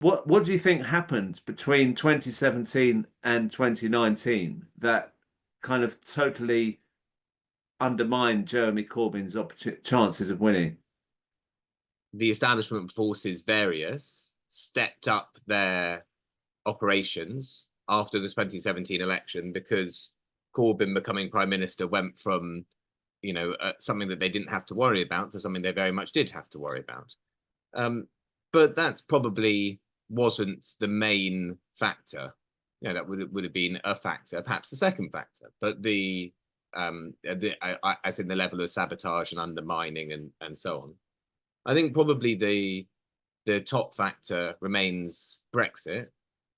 what do you think happened between 2017 and 2019 that kind of totally undermined Jeremy Corbyn's chances of winning? The establishment forces various stepped up their operations after the 2017 election because Corbyn becoming prime minister went from, something that they didn't have to worry about to something they very much did have to worry about. But that's probably wasn't the main factor. That would have been a factor, perhaps the second factor. But as in the level of sabotage and undermining and so on. I think probably the top factor remains Brexit,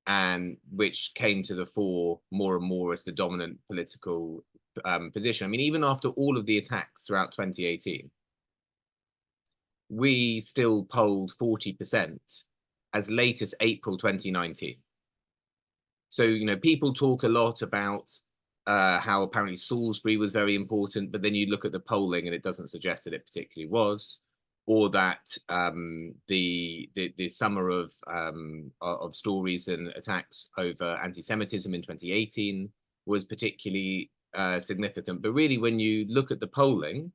and which came to the fore more and more as the dominant political position. I mean, even after all of the attacks throughout 2018, we still polled 40% as late as April 2019. So, people talk a lot about how apparently Salisbury was very important, but then you look at the polling and it doesn't suggest that it particularly was, or that the summer of stories and attacks over anti-Semitism in 2018 was particularly significant. But really, when you look at the polling,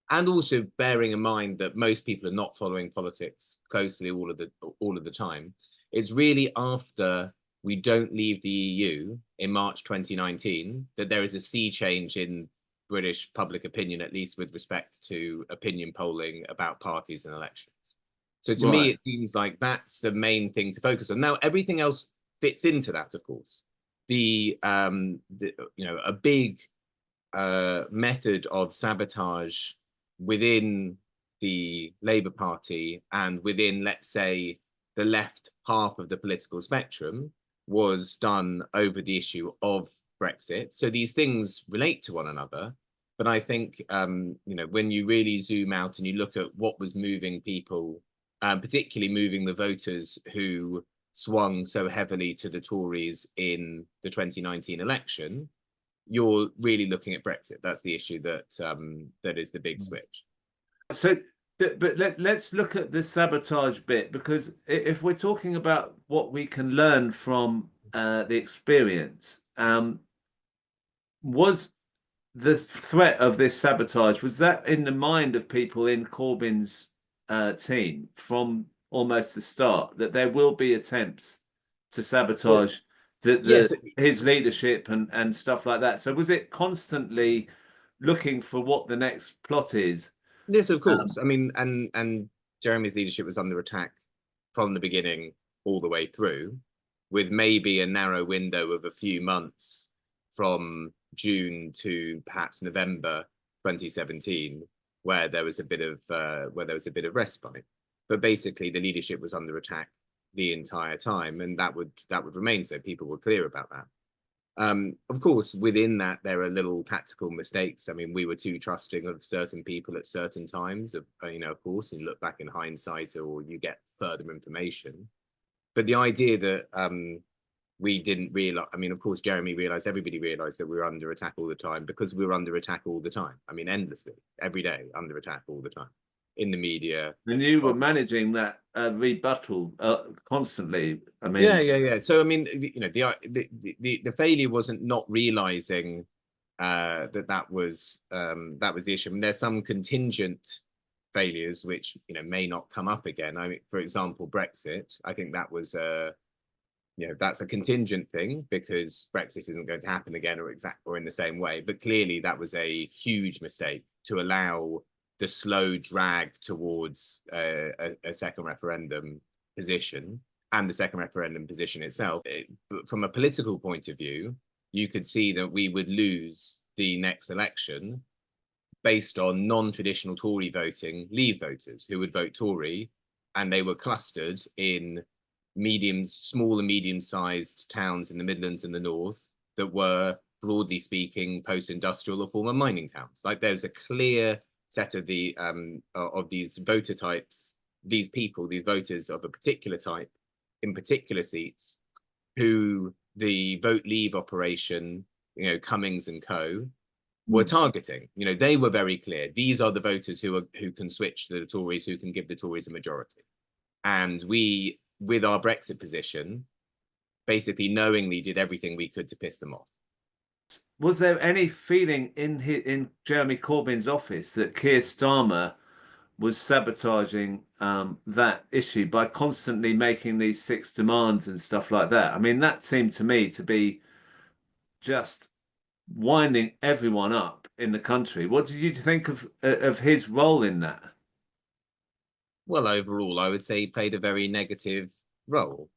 and also bearing in mind that most people are not following politics closely all of the time, it's really after we don't leave the EU in March 2019 that there is a sea change in British public opinion, at least with respect to opinion polling about parties and elections. So to me, it seems like that's the main thing to focus on. Now, everything else fits into that, of course. A big method of sabotage within the Labour Party and within, let's say, the left half of the political spectrum was done over the issue of Brexit. So these things relate to one another. But I think, when you really zoom out and you look at what was moving people, particularly moving the voters who swung so heavily to the Tories in the 2019 election, you're really looking at Brexit. That's the issue that is the big switch. So, but let's look at the sabotage bit, because if we're talking about what we can learn from the experience, was the threat of this sabotage, was that in the mind of people in Corbyn's team from almost the start, that there will be attempts to sabotage his leadership and stuff like that? So was it constantly looking for what the next plot is? Yes, of course. I mean, and Jeremy's leadership was under attack from the beginning all the way through, with maybe a narrow window of a few months from June to perhaps November 2017, where there was a bit of respite. But basically, the leadership was under attack the entire time, and that would remain so. People were clear about that. Of course, within that, there are little tactical mistakes. I mean, we were too trusting of certain people at certain times, of course, and you look back in hindsight or you get further information. But the idea that we didn't realize, I mean, of course, Jeremy realized, everybody realized that we were under attack all the time because we were under attack all the time. I mean, endlessly, every day, under attack all the time in the media. And you were managing that rebuttal constantly. I mean, yeah. So I mean, the failure wasn't not realizing that was the issue. I mean, there's some contingent failures which may not come up again. I mean, for example, Brexit. I think that was that's a contingent thing because Brexit isn't going to happen again or in the same way. But clearly, that was a huge mistake to allow the slow drag towards a second referendum position and the second referendum position itself. But from a political point of view, you could see that we would lose the next election based on non-traditional Tory voting Leave voters who would vote Tory, and they were clustered in small and medium-sized towns in the Midlands and the North that were, broadly speaking, post-industrial or former mining towns. Like there's a clear set of these voter types, these voters of a particular type in particular seats, who the Vote Leave operation, Cummings and co, were targeting. They were very clear. These are the voters who can switch to the Tories, who can give the Tories a majority. And we with our Brexit position, basically knowingly did everything we could to piss them off. Was there any feeling in Jeremy Corbyn's office that Keir Starmer was sabotaging that issue by constantly making these 6 demands and stuff like that? I mean, that seemed to me to be just winding everyone up in the country. What did you think of his role in that? Well, overall, I would say he played a very negative role.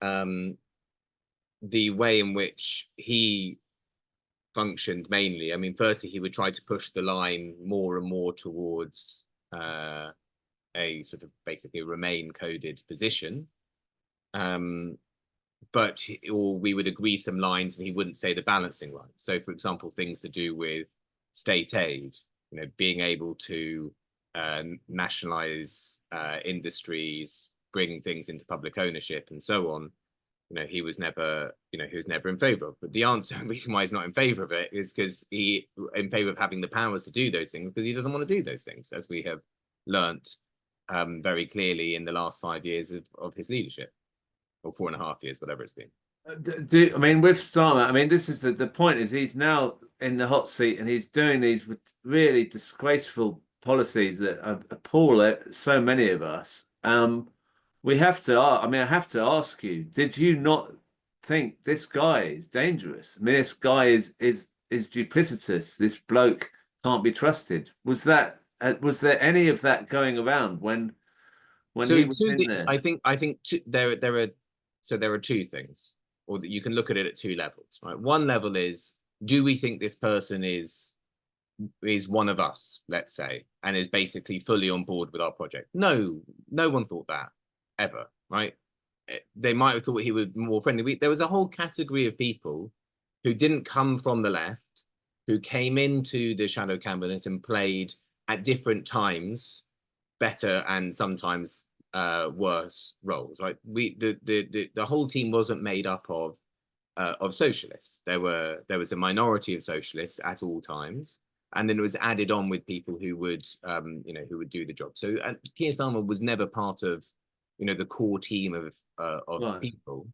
The way in which he functioned mainly, I mean, firstly, he would try to push the line more and more towards a sort of basically Remain coded position. Or we would agree some lines and he wouldn't say the balancing line. So, for example, things to do with state aid, being able to nationalize industries, bring things into public ownership, and so on. He was never in favor of. But the reason why he's not in favor of it is because he in favor of having the powers to do those things, because he doesn't want to do those things, as we have learnt very clearly in the last 5 years of his leadership, or 4.5 years, whatever it's been. I mean, with Starmer, I mean, this is the point is he's now in the hot seat and he's doing these really disgraceful policies that appall so many of us. We have to, I mean, I have to ask you, did you not think this guy is dangerous? I mean, this guy is duplicitous. This bloke can't be trusted. Was there any of that going around when he was in there? I think there are two things, or that you can look at it at two levels, right? One level is, do we think this person is one of us, let's say, and is basically fully on board with our project? No one thought that ever, right? They might have thought he was more friendly. There was a whole category of people who didn't come from the left, who came into the shadow cabinet and played at different times better and sometimes worse roles, right? The whole team wasn't made up of socialists. There was a minority of socialists at all times, and then it was added on with people who would do the job. So Keir Starmer was never part of the core team of right. people,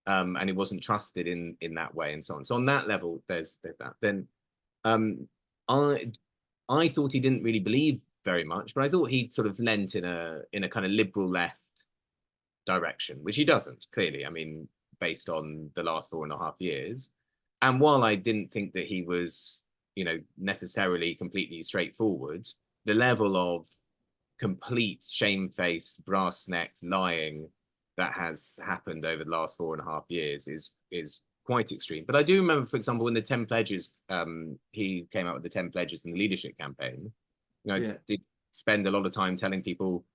and it wasn't trusted in that way, and so on. So on that level, there's that. Then I thought he didn't really believe very much, but I thought he sort of lent in a kind of liberal left direction, which he doesn't, clearly. I mean, based on the last 4.5 years. And while I didn't think that he was, necessarily completely straightforward, the level of complete shamefaced, brass-necked lying that has happened over the last 4.5 years is quite extreme. But I do remember, for example, when the 10 pledges, he came out with the 10 pledges in the leadership campaign, did spend a lot of time telling people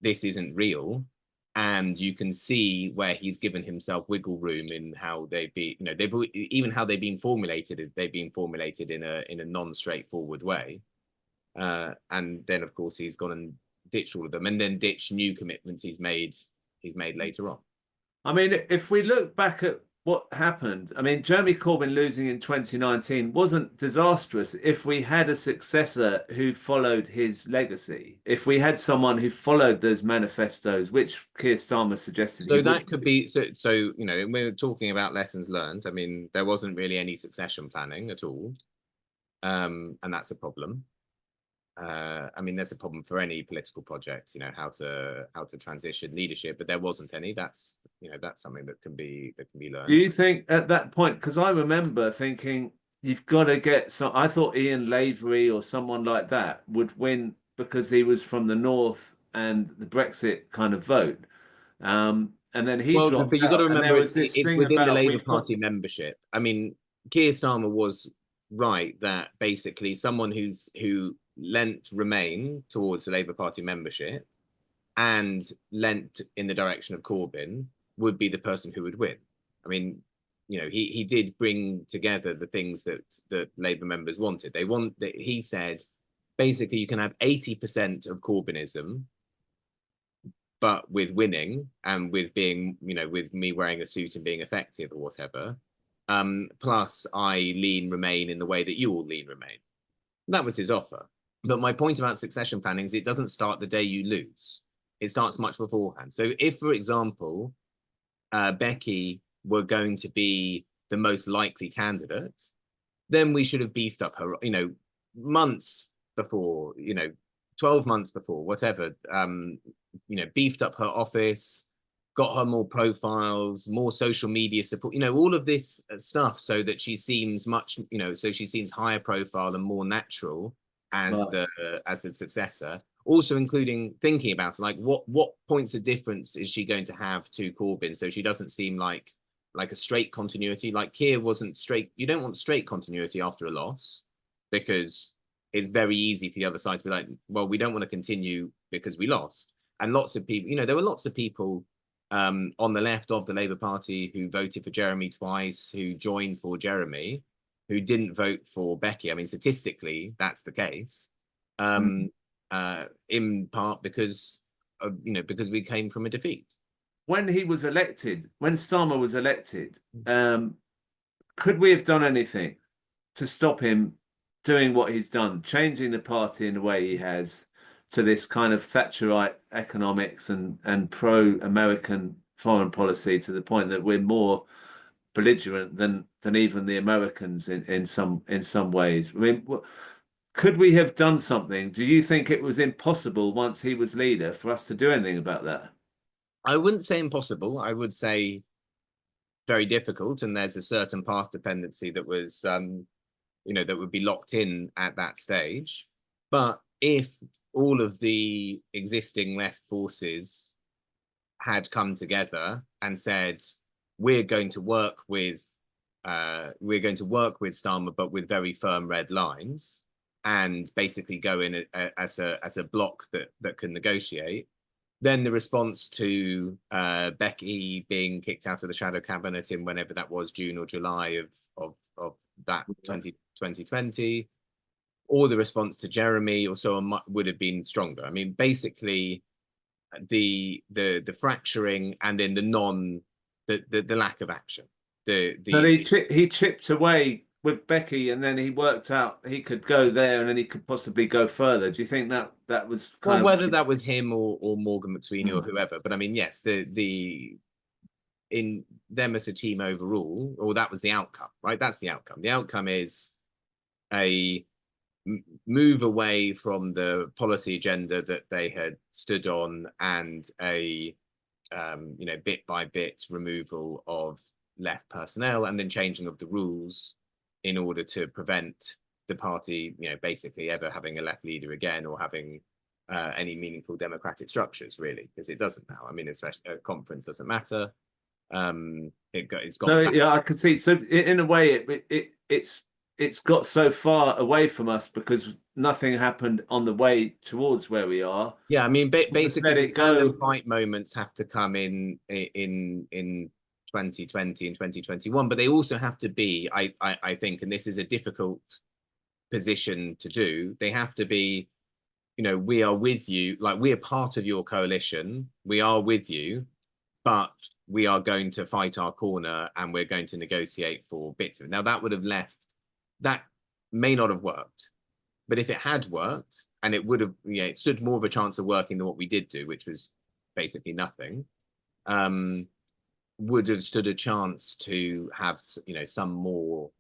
this isn't real. And you can see where he's given himself wiggle room in how they've been, how they've been formulated. They've been formulated in a non-straightforward way. And then, of course, he's gone and ditched all of them, and then ditched new commitments he's made later on. I mean, if we look back at what happened, I mean, Jeremy Corbyn losing in 2019 wasn't disastrous if we had a successor who followed his legacy. If we had someone who followed those manifestos, which Keir Starmer suggested. So that could be, so we're talking about lessons learned. I mean, there wasn't really any succession planning at all. And that's a problem. I mean, there's a problem for any political project, how to transition leadership, but there wasn't any. That's something that can be learned. Do you think at that point, because I remember thinking you've got to get some, I thought Ian Lavery or someone like that would win because he was from the north and the Brexit kind of vote. And then he dropped but you've got to remember it's within the Labour Party membership. I mean, Keir Starmer was right that basically someone who lent Remain towards the Labour Party membership and lent in the direction of Corbyn would be the person who would win. I mean, he did bring together the things that Labour members wanted. He said, basically, you can have 80% of Corbynism, but with winning and with being, with me wearing a suit and being effective or whatever. Plus, I lean Remain in the way that you all lean Remain. That was his offer. But my point about succession planning is it doesn't start the day you lose. It starts much beforehand. So if, for example, Becky were going to be the most likely candidate, then we should have beefed up her, months before, 12 months before, whatever, beefed up her office, got her more profiles, more social media support, all of this stuff, so that she seems so she seems higher profile and more natural as the successor. Also including thinking about like what points of difference is she going to have to Corbyn, so she doesn't seem like a straight continuity. Like Keir wasn't straight. You don't want straight continuity after a loss, because it's very easy for the other side to be like, well, we don't want to continue because we lost. And lots of people, there were lots of people on the left of the Labour Party who voted for Jeremy twice, who joined for Jeremy, who didn't vote for Becky. I mean, statistically, that's the case. In part because because we came from a defeat. When he was elected, when Starmer was elected, could we have done anything to stop him doing what he's done, changing the party in the way he has to this kind of Thatcherite economics and pro-American foreign policy, to the point that we're more belligerent than even the Americans in some ways? I mean, could we have done something? Do you think it was impossible once he was leader for us to do anything about that? I wouldn't say impossible. I would say very difficult. And there's a certain path dependency that was, that would be locked in at that stage. But if all of the existing left forces had come together and said, we're going to work with Starmer, but with very firm red lines, and basically go in as a bloc that can negotiate, then the response to Becky being kicked out of the shadow cabinet in whenever that was, June or July of that 2020, or the response to Jeremy or so on, would have been stronger. I mean, basically, the fracturing and then the lack of action. But he chipped away with Becky, and then he worked out he could go there, and then he could possibly go further. Do you think that was kind of whether that was him or Morgan McSweeney or whoever? But I mean, yes, in them as a team overall, or that was the outcome, right? That's the outcome. The outcome is a move away from the policy agenda that they had stood on, and a bit by bit removal of left personnel, and then changing of the rules in order to prevent the party, basically ever having a left leader again, or having any meaningful democratic structures, really, because it doesn't now. I mean, it's a conference doesn't matter. It's gone. No, yeah, I can see. So in a way, it's got so far away from us because nothing happened on the way towards where we are. Yeah, I mean, basically, the stand and fight moments have to come in 2020 and 2021, but they also have to be, I think, and this is a difficult position to do, they have to be, we are with you, like, we are part of your coalition, we are with you, but we are going to fight our corner, and we're going to negotiate for bits of it. Now, that may not have worked, but if it had worked, and it would have, it stood more of a chance of working than what we did do, which was basically nothing, would have stood a chance to have, some more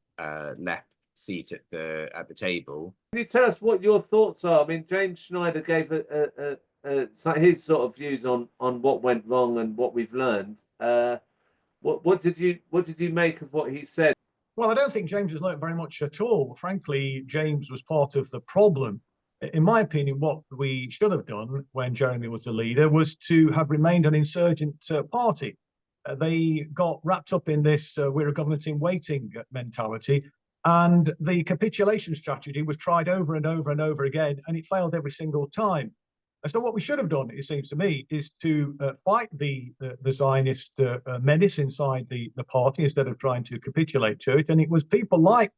left seat at the table. Can you tell us what your thoughts are? I mean, James Schneider gave his sort of views on what went wrong and what we've learned. What did you make of what he said? Well, I don't think James has learned very much at all. Frankly, James was part of the problem. In my opinion, what we should have done when Jeremy was the leader was to have remained an insurgent party. They got wrapped up in this we're a government in waiting mentality, and the capitulation strategy was tried over and over and over again, and it failed every single time. And so what we should have done, it seems to me, is to fight the Zionist menace inside the party instead of trying to capitulate to it. And it was people like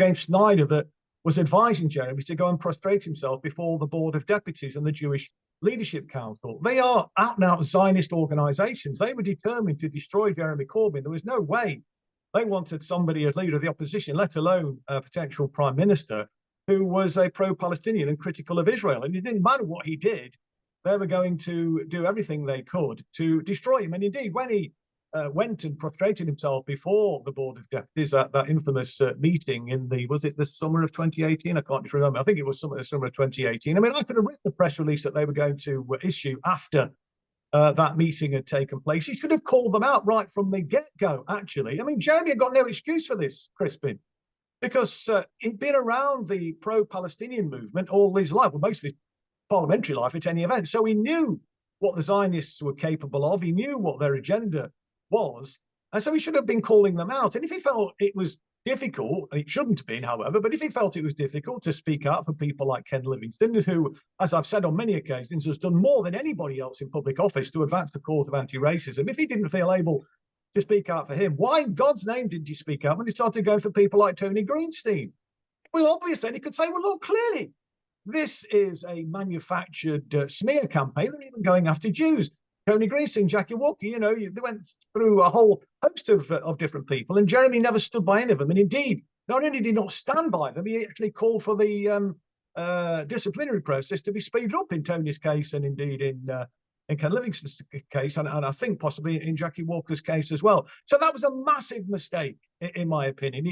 James Schneider that was advising Jeremy to go and prostrate himself before the Board of Deputies and the Jewish Leadership Council. They are out-and-out Zionist organizations. They were determined to destroy Jeremy Corbyn. There was no way they wanted somebody as leader of the opposition, let alone a potential prime minister, who was a pro-Palestinian and critical of Israel. And it didn't matter what he did. they were going to do everything they could to destroy him. And indeed, when he went and prostrated himself before the Board of Deputies at that infamous meeting in was it the summer of 2018? I can't remember. I think it was the summer of 2018. I mean, I could have written the press release that they were going to issue after that meeting had taken place. He should have called them out right from the get-go, actually. I mean, Jeremy had got no excuse for this, Crispin, because he'd been around the pro-Palestinian movement all his life, well, most of his parliamentary life at any event. So he knew what the Zionists were capable of. He knew what their agenda was. And so he should have been calling them out. And if he felt it was difficult, and it shouldn't have been, however, but if he felt it was difficult to speak out for people like Ken Livingstone, who, as I've said on many occasions, has done more than anybody else in public office to advance the cause of anti-racism, if he didn't feel able to speak out for him, why in God's name did you speak out when they started going for people like Tony Greenstein? Well, obviously, he could say, well, look, clearly, this is a manufactured smear campaign. They're even going after Jews. Tony Greenstein, Jackie Walker, they went through a whole host of different people, and Jeremy never stood by any of them. And indeed, not only did he not stand by them, he actually called for the disciplinary process to be speeded up in Tony's case, and indeed in Ken Livingstone's case, and I think possibly in Jackie Walker's case as well. So that was a massive mistake, in my opinion.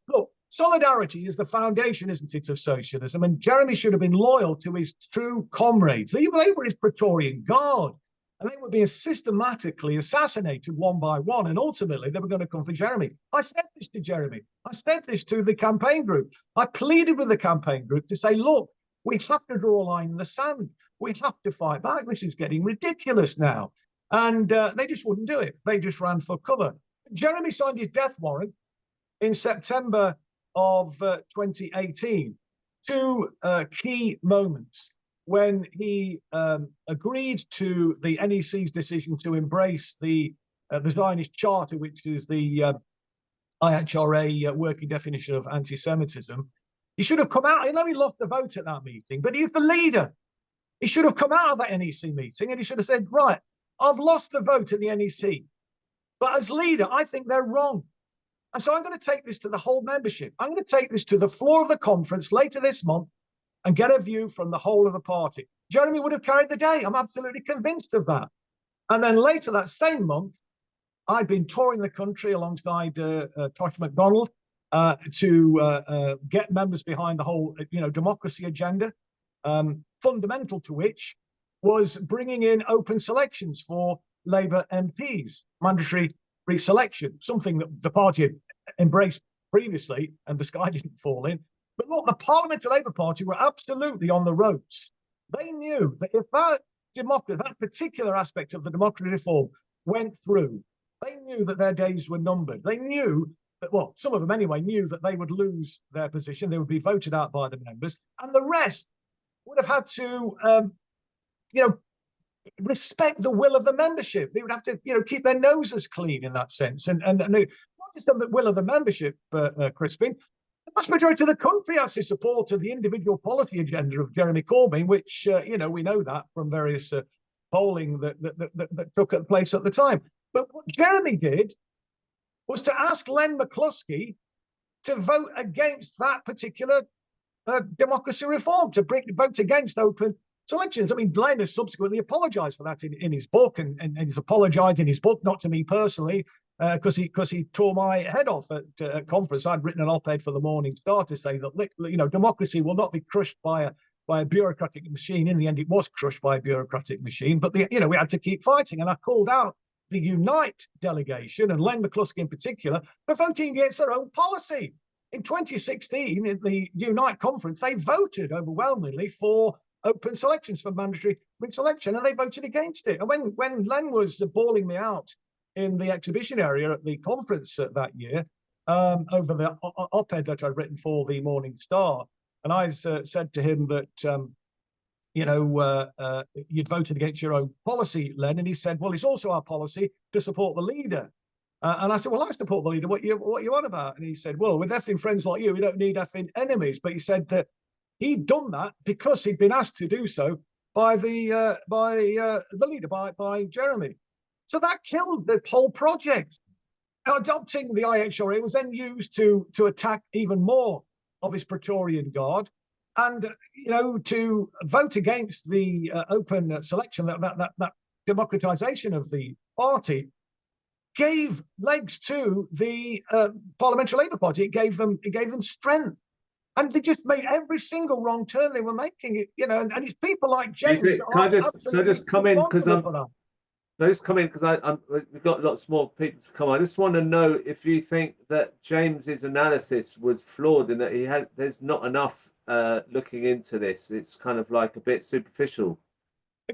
Look, solidarity is the foundation, isn't it, of socialism? And Jeremy should have been loyal to his true comrades. They were his Praetorian Guard. And they were being systematically assassinated one by one. And ultimately, they were going to come for Jeremy. I said this to Jeremy. I said this to the campaign group. I pleaded with the campaign group to say, look, we have to draw a line in the sand. We have to fight back. This is getting ridiculous now. And they just wouldn't do it. They just ran for cover. Jeremy signed his death warrant in September of 2018. Two key moments when he agreed to the NEC's decision to embrace the Zionist Charter, which is the IHRA working definition of anti-Semitism. He should have come out. I know he lost the vote at that meeting, but he's the leader. He should have come out of that NEC meeting and he should have said, right, I've lost the vote at the NEC, but as leader, I think they're wrong. And so I'm going to take this to the whole membership. I'm going to take this to the floor of the conference later this month and get a view from the whole of the party. Jeremy would have carried the day. I'm absolutely convinced of that. And then later that same month, I'd been touring the country alongside Tosh McDonald to get members behind the whole, democracy agenda, fundamental to which was bringing in open selections for Labour MPs, mandatory reselection, something that the party had embraced previously and the sky didn't fall in. But look, the Parliamentary Labour Party were absolutely on the ropes. They knew that if that particular aspect of the democracy reform went through, they knew that their days were numbered. They knew that, well, some of them anyway, knew that they would lose their position. They would be voted out by the members. And the rest would have had to, respect the will of the membership. They would have to, keep their noses clean in that sense. And not just the will of the membership, Crispin, the vast majority of the country actually supported the individual policy agenda of Jeremy Corbyn, which, we know that from various polling that took place at the time. But what Jeremy did was to ask Len McCluskey to vote against that particular democracy reform, to vote against open selections. I mean, Len has subsequently apologised for that in his book, and he's apologised in his book, not to me personally, because he tore my head off at a conference. I'd written an op-ed for the Morning Star to say that, democracy will not be crushed by a bureaucratic machine. In the end, it was crushed by a bureaucratic machine, but we had to keep fighting. And I called out the Unite delegation, and Len McCluskey in particular, for voting against their own policy. In 2016, in the Unite conference, they voted overwhelmingly for open selections, for mandatory reselection, and they voted against it. And when Len was bawling me out in the exhibition area at the conference that year, over the op-ed that I'd written for the Morning Star, and I said to him that, you'd voted against your own policy, Len, and he said, well, it's also our policy to support the leader. And I said, well, I support the leader. What you on about? And he said, well, with effing friends like you, we don't need effing enemies. But he said that he'd done that because he'd been asked to do so by the leader, by Jeremy. So that killed the whole project. Adopting the IHRA was then used to attack even more of his Praetorian Guard. And to vote against the open selection, that democratization of the party, gave legs to the Parliamentary Labour Party. It gave them strength, and they just made every single wrong turn they were making. And it's people like James. Can I just come in because we've got lots more people to come. I just want to know if you think that James's analysis was flawed in that there's not enough looking into this. It's kind of like a bit superficial.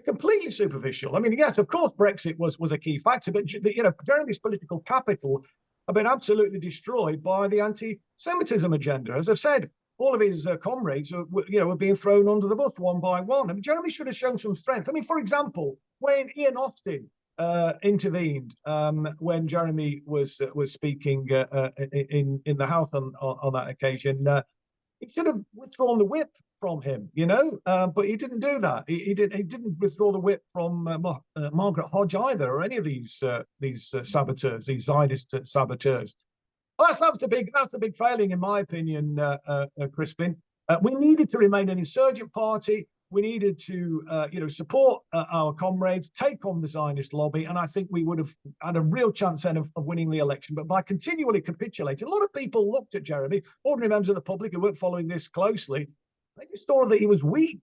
Completely superficial. I mean, yes, of course, Brexit was a key factor, but Jeremy's political capital have been absolutely destroyed by the anti-Semitism agenda. As I've said, all of his comrades were being thrown under the bus one by one. I mean, Jeremy should have shown some strength. I mean, for example, when Ian Austin intervened when Jeremy was speaking in the House on that occasion, he should have withdrawn the whip from him, but he didn't do that. He didn't withdraw the whip from Margaret Hodge either, or any of these saboteurs, these Zionist saboteurs. Well, that's a big failing, in my opinion, Crispin. We needed to remain an insurgent party. We needed to, support our comrades, take on the Zionist lobby, and I think we would have had a real chance then of winning the election. But by continually capitulating, a lot of people looked at Jeremy, ordinary members of the public who weren't following this closely. They just saw that he was weak,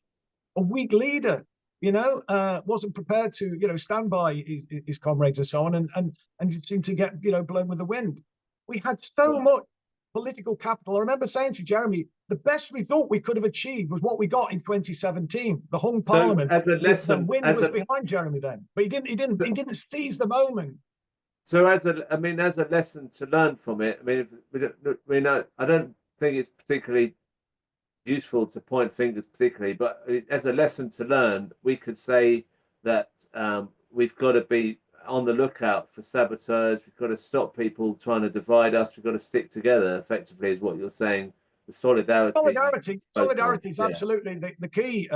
a weak leader. Wasn't prepared to, stand by his comrades and so on, and seemed to get, blown with the wind. We had so much political capital. I remember saying to Jeremy, the best result we could have achieved was what we got in 2017, the hung parliament. As a lesson, the wind was behind Jeremy then, but he didn't seize the moment. So as a lesson to learn from it, I don't think it's particularly useful to point fingers particularly, but as a lesson to learn, we could say that we've got to be on the lookout for saboteurs. We've got to stop people trying to divide us. We've got to stick together, effectively, is what you're saying. The solidarity is absolutely the key,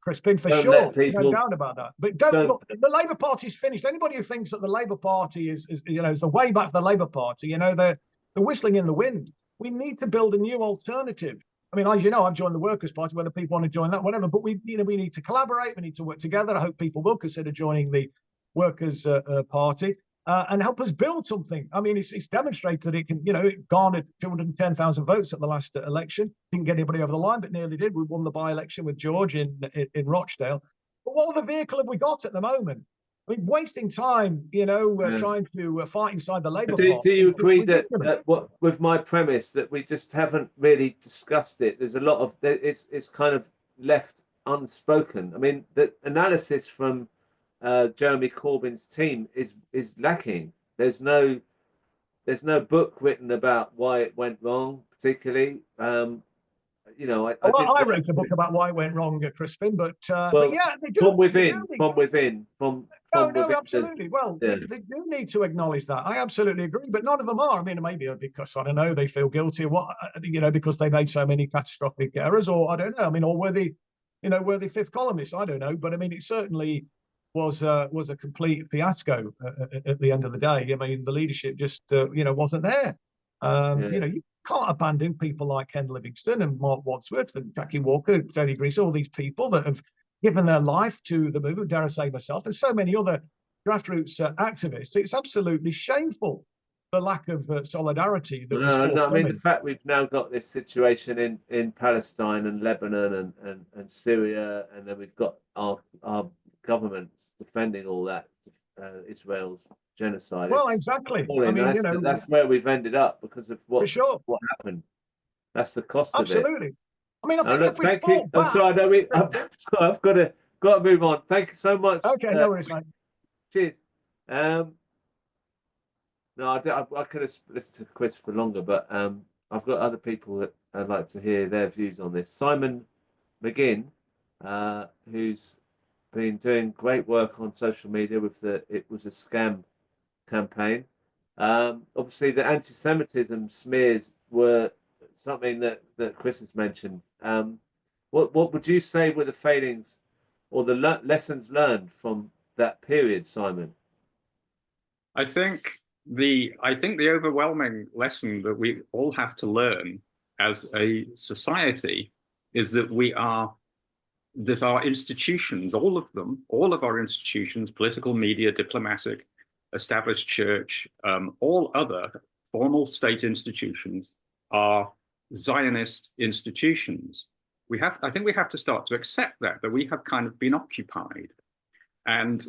Crispin, for sure. No doubt about that. But look, the Labour Party's finished. Anybody who thinks that the Labour Party is the way back to the Labour Party, they're whistling in the wind. We need to build a new alternative. I mean, as you know, I've joined the Workers' Party, whether people want to join that, whatever, but we need to collaborate, we need to work together. I hope people will consider joining the Workers' Party and help us build something. I mean, it's demonstrated that it can, it garnered 210,000 votes at the last election. Didn't get anybody over the line, but nearly did. We won the by-election with George in Rochdale. But what other vehicle have we got at the moment? I mean, wasting time, trying to fight inside the Labour Party. Do you agree that with my premise that we just haven't really discussed it? There's a lot of it's kind of left unspoken. I mean, the analysis from Jeremy Corbyn's team is lacking. There's no book written about why it went wrong, particularly. I wrote a book about why it went wrong, Crispin, but yeah, they do. From within. Absolutely. Well, they do need to acknowledge that. I absolutely agree, but none of them are. I mean, maybe because, I don't know, they feel guilty, because they made so many catastrophic errors, or I don't know. I mean, or were they fifth columnists? I don't know, but I mean, it certainly was a complete fiasco at the end of the day. I mean, the leadership just wasn't there. You can't abandon people like Ken Livingstone and Mark Wadsworth and Jackie Walker, Tony Grease, all these people that have given their life to the movement. Dare I say myself, there's so many other grassroots activists. It's absolutely shameful, the lack of solidarity. I mean, the fact we've now got this situation in Palestine and Lebanon and Syria, and then we've got our governments defending all that, Israel's genocide. Well, exactly. I mean, that's where we've ended up because of what happened. That's the cost of it. Absolutely. I mean, I think if we thank you. I'm sorry, I've got to move on. Thank you so much. Okay, no worries, mate. Cheers. No, I could have listened to Chris for longer, but I've got other people that I'd like to hear their views on this. Simon Maginn, who's been doing great work on social media with It Was a Scam campaign. Obviously, the anti-Semitism smears were something that Chris has mentioned. What would you say were the failings or the lessons learned from that period, Simon? I think the overwhelming lesson that we all have to learn as a society is that that our institutions, all of them, all of our institutions, political, media, diplomatic, established church, all other formal state institutions are Zionist institutions. I think we have to start to accept that we have kind of been occupied. And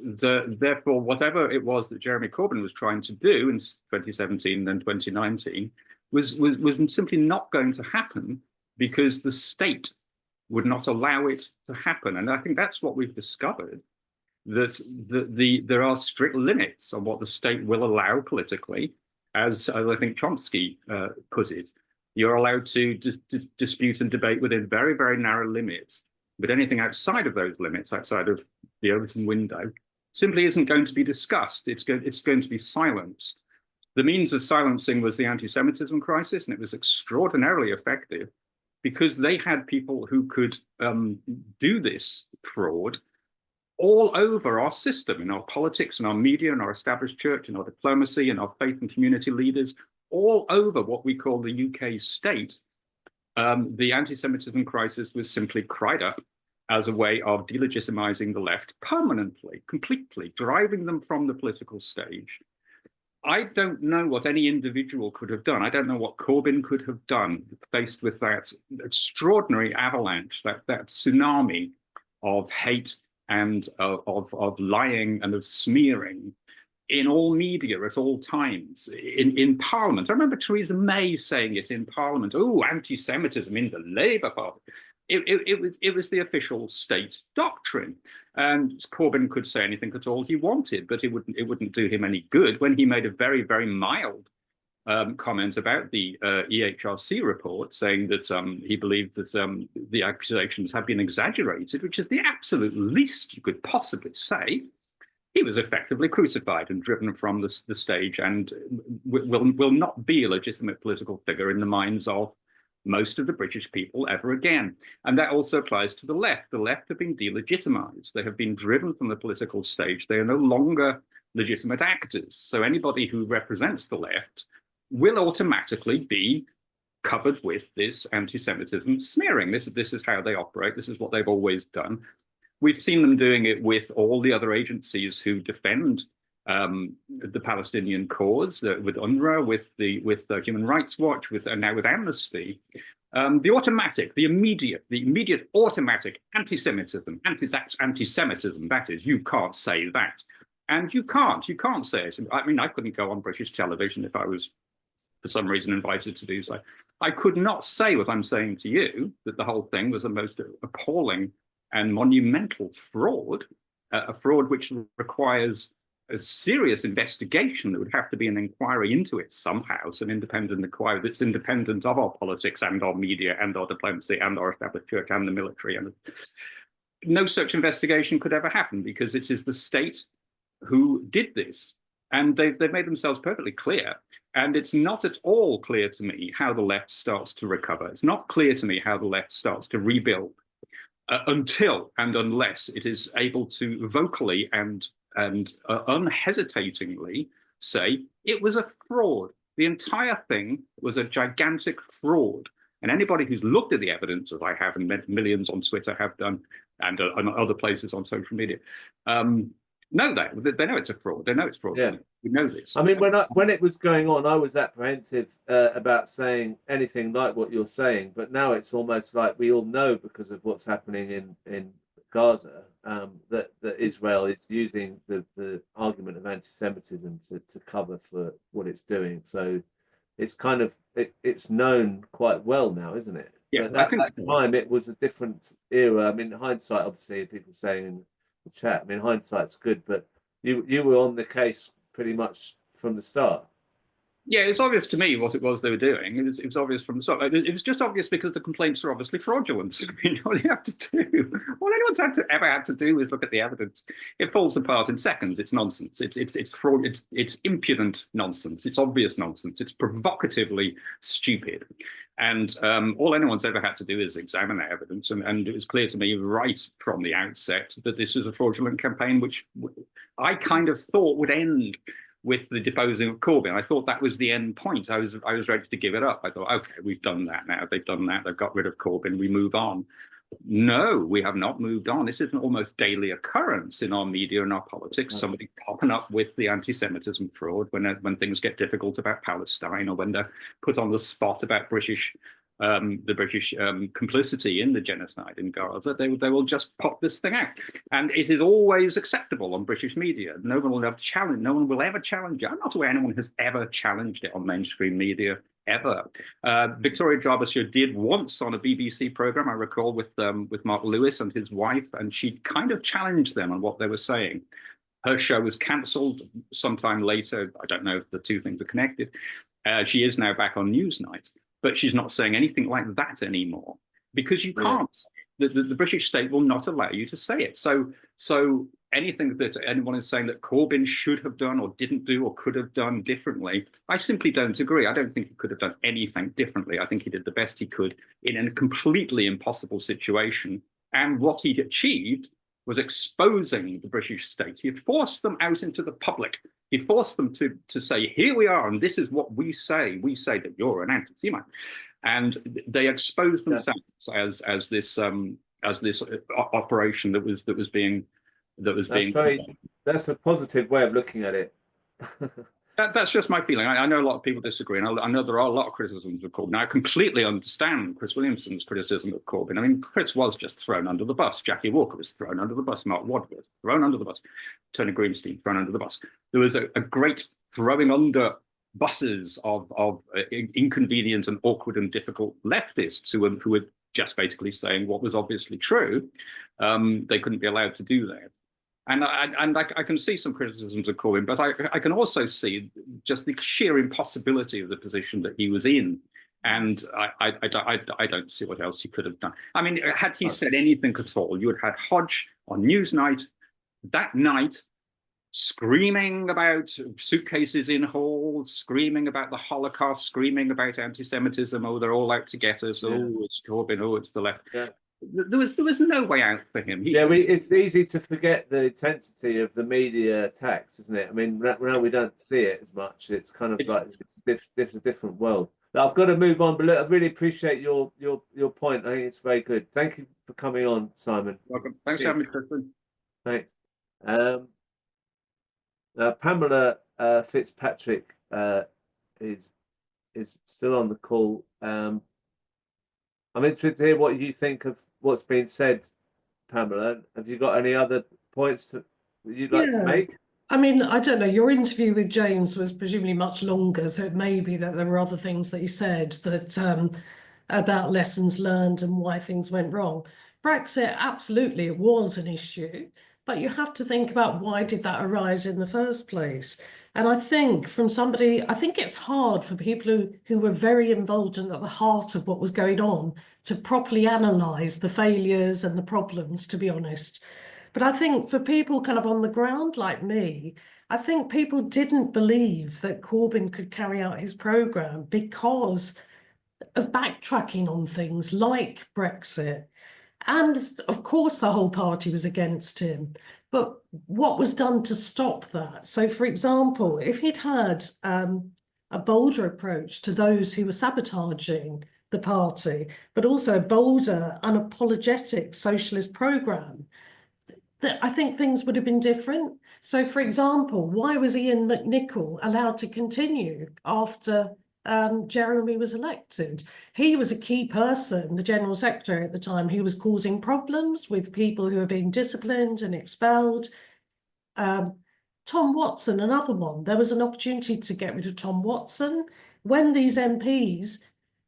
therefore, whatever it was that Jeremy Corbyn was trying to do in 2017 and then 2019 was simply not going to happen, because the state would not allow it to happen. And I think that's what we've discovered, that there are strict limits on what the state will allow politically, as I think Chomsky put it. You're allowed to dispute and debate within very, very narrow limits, but anything outside of those limits, outside of the Overton window, simply isn't going to be discussed. It's going to be silenced. The means of silencing was the anti-Semitism crisis, and it was extraordinarily effective because they had people who could do this fraud all over our system, in our politics, in our media, in our established church, in our diplomacy, in our faith and community leaders, all over what we call the UK state. The anti-Semitism crisis was simply cried up as a way of delegitimizing the left permanently, completely, driving them from the political stage. I don't know what any individual could have done. I don't know what Corbyn could have done faced with that extraordinary avalanche, that tsunami of hate and of lying and of smearing in all media at all times, in Parliament. I remember Theresa May saying it in Parliament, oh, anti-Semitism in the Labour Party. It was the official state doctrine. And Corbyn could say anything at all he wanted, but it wouldn't do him any good when he made a very, very mild comment about the EHRC report, saying that he believed that the accusations had been exaggerated, which is the absolute least you could possibly say. He was effectively crucified and driven from the stage, and will not be a legitimate political figure in the minds of most of the British people ever again. And that also applies to the left. The left have been delegitimized. They have been driven from the political stage. They are no longer legitimate actors. So anybody who represents the left will automatically be covered with this anti-Semitism smearing. This is how they operate. This is what they've always done. We've seen them doing it with all the other agencies who defend the Palestinian cause, with UNRWA, with the Human Rights Watch, and now with Amnesty. The immediate automatic anti-Semitism, that's anti-Semitism, that is, you can't say that. And you can't say it. I mean, I couldn't go on British television if I was, for some reason, invited to do so. I could not say what I'm saying to you, that the whole thing was a most appalling and monumental fraud, a fraud which requires a serious investigation. There would have to be an inquiry into it somehow, an independent inquiry that's independent of our politics and our media and our diplomacy and our established church and the military. And no such investigation could ever happen because it is the state who did this. And they've made themselves perfectly clear. And it's not at all clear to me how the left starts to recover. It's not clear to me how the left starts to rebuild until and unless it is able to vocally and unhesitatingly say it was a fraud. The entire thing was a gigantic fraud. And anybody who's looked at the evidence, as I have and millions on Twitter have done, and other places on social media, know that. They know it's a fraud. They know it's fraudulent. Yeah. We know this. I mean, when it was going on, I was apprehensive about saying anything like what you're saying, but now it's almost like we all know, because of what's happening in Gaza, that Israel is using the argument of anti-Semitism to cover for what it's doing. So it's kind of it's known quite well now, isn't it? Yeah, at that time it was a different era. I mean, hindsight, obviously, people saying in the chat, I mean, hindsight's good, but you were on the case pretty much from the start. Yeah, it's obvious to me what it was they were doing. It was obvious from the start. It was just obvious because the complaints are obviously fraudulent. I mean, all you have to do, all anyone's ever had to do is look at the evidence. It falls apart in seconds. It's nonsense. It's fraud. It's impudent nonsense. It's obvious nonsense. It's provocatively stupid. And all anyone's ever had to do is examine that evidence. And it was clear to me right from the outset that this was a fraudulent campaign, which I kind of thought would end with the deposing of Corbyn. I thought that was the end point. I was ready to give it up. I thought, okay, we've done that now. They've done that. They've got rid of Corbyn. We move on. No, we have not moved on. This is an almost daily occurrence in our media and our politics. Somebody popping up with the anti-Semitism fraud when things get difficult about Palestine, or when they're put on the spot about the British complicity in the genocide in Gaza. They will just pop this thing out, and it is always acceptable on British media. No one will ever challenge. No one will ever challenge it. I'm not aware anyone has ever challenged it on mainstream media. Ever. Victoria Derbyshire did once on a BBC programme, I recall, with Mark Lewis and his wife, and she kind of challenged them on what they were saying. Her show was cancelled sometime later. I don't know if the two things are connected. She is now back on Newsnight, but she's not saying anything like that anymore, because you can't. The British state will not allow you to say it. So anything that anyone is saying that Corbyn should have done or didn't do or could have done differently, I simply don't agree. I don't think he could have done anything differently. I think he did the best he could in a completely impossible situation. And what he achieved was exposing the British state. He forced them out into the public. He forced them to say, here we are, and this is what we say. We say that you're an anti-Semite. And they exposed themselves as this operation that was being. That's a positive way of looking at it. That's just my feeling. I know a lot of people disagree, and I know there are a lot of criticisms of Corbyn. Now, I completely understand Chris Williamson's criticism of Corbyn. I mean, Chris was just thrown under the bus. Jackie Walker was thrown under the bus. Mark Wadsworth thrown under the bus. Tony Greenstein thrown under the bus. There was a great throwing under buses of inconvenient and awkward and difficult leftists who were just basically saying what was obviously true. They couldn't be allowed to do that. And I can see some criticisms of Corbyn, but I can also see just the sheer impossibility of the position that he was in. And I don't see what else he could have done. I mean, had he said anything at all, you would have had Hodge on Newsnight that night screaming about suitcases in halls, screaming about the Holocaust, screaming about anti-Semitism. Oh, they're all out to get us. Yeah. Oh, it's Corbyn. Oh, it's the left. Yeah. There was no way out for him. It's easy to forget the intensity of the media attacks, isn't it? I mean, now we don't see it as much. It's kind of like it's a different world. Now, I've got to move on, but look, I really appreciate your point. I think it's very good. Thank you for coming on, Simon. Welcome. Thanks for having me, Kristen. Thanks. Pamela Fitzpatrick is still on the call. I'm interested to hear what you think of what's been said, Pamela. Have you got any other points that you'd like to make? I mean, I don't know. Your interview with James was presumably much longer, so it may be that there were other things that he said that about lessons learned and why things went wrong. Brexit, absolutely, it was an issue, but you have to think about why did that arise in the first place. And I think I think it's hard for people who were very involved and at the heart of what was going on to properly analyse the failures and the problems, to be honest. But I think for people kind of on the ground like me, I think people didn't believe that Corbyn could carry out his programme because of backtracking on things like Brexit. And of course, the whole party was against him. But what was done to stop that? So, for example, if he'd had a bolder approach to those who were sabotaging the party, but also a bolder, unapologetic socialist programme, I think things would have been different. So, for example, why was Ian McNicol allowed to continue after Jeremy was elected? He was a key person, the General Secretary at the time, who was causing problems with people who were being disciplined and expelled. Tom Watson, another one. There was an opportunity to get rid of Tom Watson. When these MPs,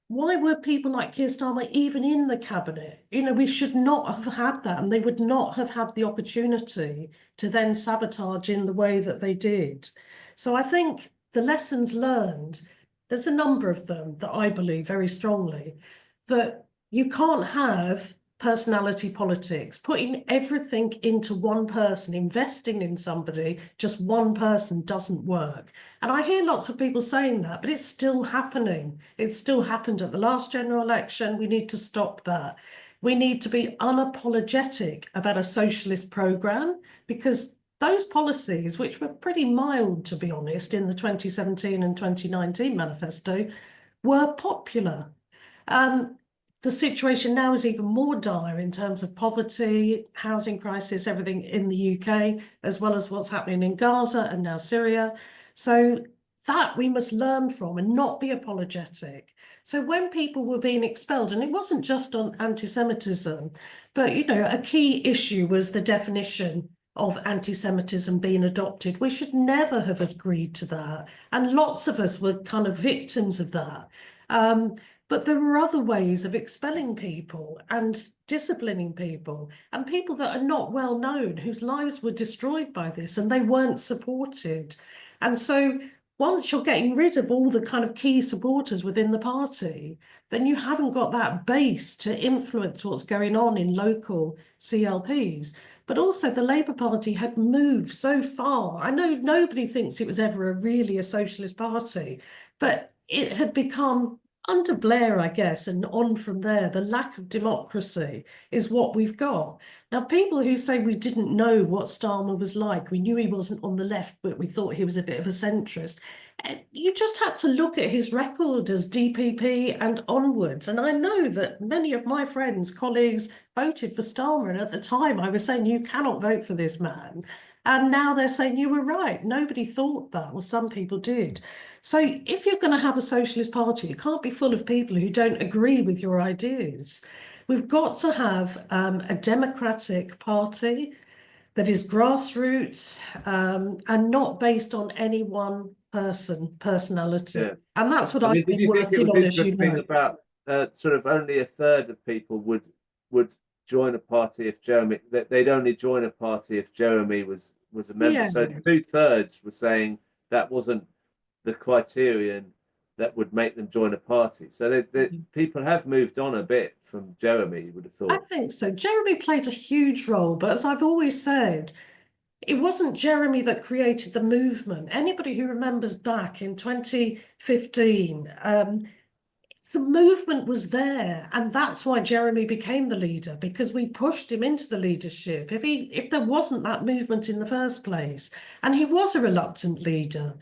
why were people like Keir Starmer even in the cabinet? You know, we should not have had that, and they would not have had the opportunity to then sabotage in the way that they did. So I think the lessons learned, there's a number of them that I believe very strongly, that you can't have personality politics, putting everything into one person, investing in somebody, just one person doesn't work. And I hear lots of people saying that, but it's still happening. It still happened at the last general election. We need to stop that. We need to be unapologetic about a socialist programme, because those policies, which were pretty mild, to be honest, in the 2017 and 2019 manifesto, were popular. The situation now is even more dire in terms of poverty, housing crisis, everything in the UK, as well as what's happening in Gaza and now Syria. So that we must learn from and not be apologetic. So when people were being expelled, and it wasn't just on anti-Semitism, but, you know, a key issue was the definition of anti-Semitism being adopted. We should never have agreed to that. And lots of us were kind of victims of that. But there were other ways of expelling people and disciplining people, and people that are not well known, whose lives were destroyed by this, and they weren't supported. And so once you're getting rid of all the kind of key supporters within the party, then you haven't got that base to influence what's going on in local CLPs. But also the Labour Party had moved so far. I know nobody thinks it was ever really a socialist party, but it had become, under Blair, I guess, and on from there, the lack of democracy is what we've got. Now, people who say we didn't know what Starmer was like, we knew he wasn't on the left, but we thought he was a bit of a centrist. You just had to look at his record as DPP and onwards. And I know that many of my friends, colleagues, voted for Starmer. And at the time, I was saying, you cannot vote for this man. And now they're saying you were right. Nobody thought that, or some people did. So if you're going to have a socialist party, it can't be full of people who don't agree with your ideas. We've got to have a democratic party that is grassroots and not based on any one personality. Yeah. And that's what I mean, I've did been you think it working was on, as you interesting know. about sort of only a third of people would join a party if Jeremy, that they'd only join a party if Jeremy was a member. Yeah. So 2/3 were saying that wasn't the criterion that would make them join a party. So people have moved on a bit from Jeremy, you would have I thought. think so. Jeremy played a huge role, but as I've always said, it wasn't Jeremy that created the movement. Anybody who remembers back in 2015, the movement was there, and that's why Jeremy became the leader, because we pushed him into the leadership. If there wasn't that movement in the first place, and he was a reluctant leader,